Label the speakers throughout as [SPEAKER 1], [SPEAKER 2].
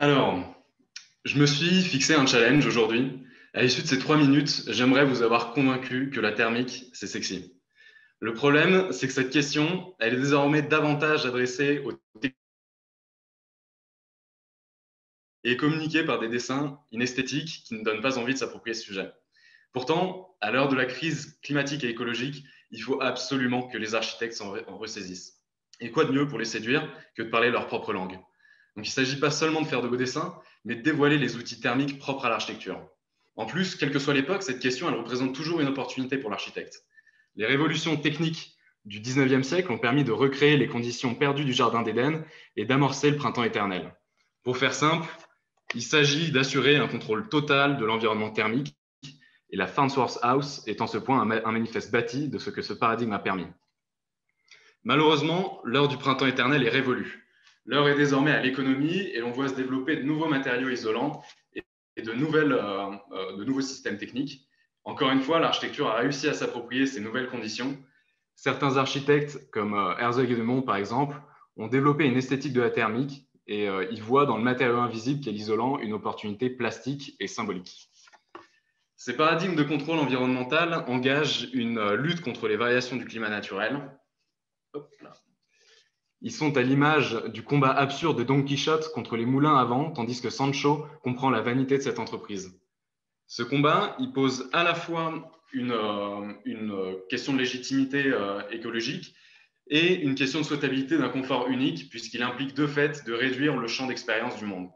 [SPEAKER 1] Alors, je me suis fixé un challenge aujourd'hui. À l'issue de ces 3 minutes, j'aimerais vous avoir convaincu que la thermique, c'est sexy. Le problème, c'est que cette question, elle est désormais davantage adressée aux techniques et communiquée par des dessins inesthétiques qui ne donnent pas envie de s'approprier ce sujet. Pourtant, à l'heure de la crise climatique et écologique, il faut absolument que les architectes en ressaisissent. Et quoi de mieux pour les séduire que de parler leur propre langue? Donc il ne s'agit pas seulement de faire de beaux dessins, mais de dévoiler les outils thermiques propres à l'architecture. En plus, quelle que soit l'époque, cette question, elle représente toujours une opportunité pour l'architecte. Les révolutions techniques du 19e siècle ont permis de recréer les conditions perdues du Jardin d'Éden et d'amorcer le printemps éternel. Pour faire simple, il s'agit d'assurer un contrôle total de l'environnement thermique et la Farnsworth House est en ce point un manifeste bâti de ce que ce paradigme a permis. Malheureusement, l'heure du printemps éternel est révolue. L'heure est désormais à l'économie et l'on voit se développer de nouveaux matériaux isolants et de nouveaux systèmes techniques. Encore une fois, l'architecture a réussi à s'approprier ces nouvelles conditions. Certains architectes, comme Herzog et Demont par exemple, ont développé une esthétique de la thermique et ils voient dans le matériau invisible qu'est l'isolant une opportunité plastique et symbolique. Ces paradigmes de contrôle environnemental engagent une lutte contre les variations du climat naturel. Ils sont à l'image du combat absurde de Don Quichotte contre les moulins à vent, tandis que Sancho comprend la vanité de cette entreprise. Ce combat, il pose à la fois une question de légitimité écologique et une question de souhaitabilité d'un confort unique, puisqu'il implique de fait de réduire le champ d'expérience du monde.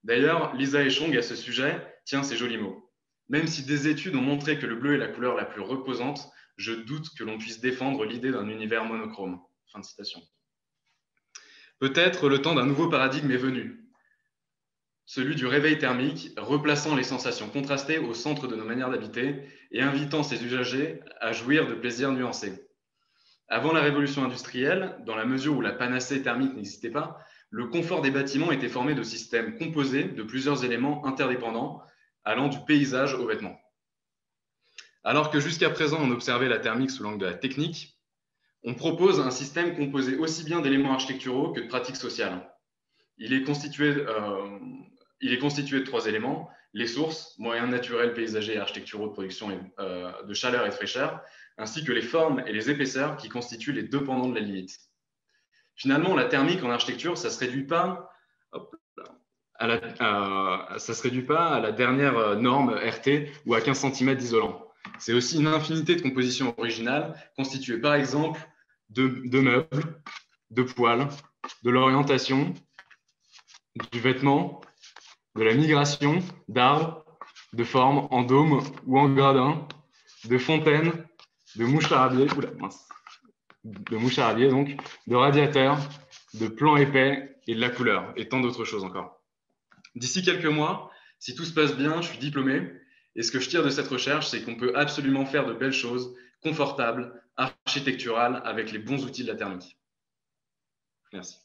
[SPEAKER 1] D'ailleurs, Lisa Echong, à ce sujet, tient ces jolis mots. Même si des études ont montré que le bleu est la couleur la plus reposante, je doute que l'on puisse défendre l'idée d'un univers monochrome. Fin de citation. Peut-être le temps d'un nouveau paradigme est venu, celui du réveil thermique, replaçant les sensations contrastées au centre de nos manières d'habiter et invitant ses usagers à jouir de plaisirs nuancés. Avant la révolution industrielle, dans la mesure où la panacée thermique n'existait pas, le confort des bâtiments était formé de systèmes composés de plusieurs éléments interdépendants, allant du paysage aux vêtements. Alors que jusqu'à présent, on observait la thermique sous l'angle de la technique, on propose un système composé aussi bien d'éléments architecturaux que de pratiques sociales. Il est constitué de 3 éléments: les sources, moyens naturels, paysagers et architecturaux de production de chaleur et de fraîcheur, ainsi que les formes et les épaisseurs qui constituent les deux pendants de la limite. Finalement, la thermique en architecture, ça ne se réduit pas à la dernière norme RT ou à 15 cm d'isolant. C'est aussi une infinité de compositions originales constituées par exemple de meubles, de poils, de l'orientation, du vêtement, de la migration, d'arbres, de formes en dôme ou en gradin, de fontaines, de moucharabie, donc, de radiateurs, de plans épais et de la couleur, et tant d'autres choses encore. D'ici quelques mois, si tout se passe bien, je suis diplômé, et ce que je tire de cette recherche, c'est qu'on peut absolument faire de belles choses, confortables, architecturales, avec les bons outils de la thermique. Merci.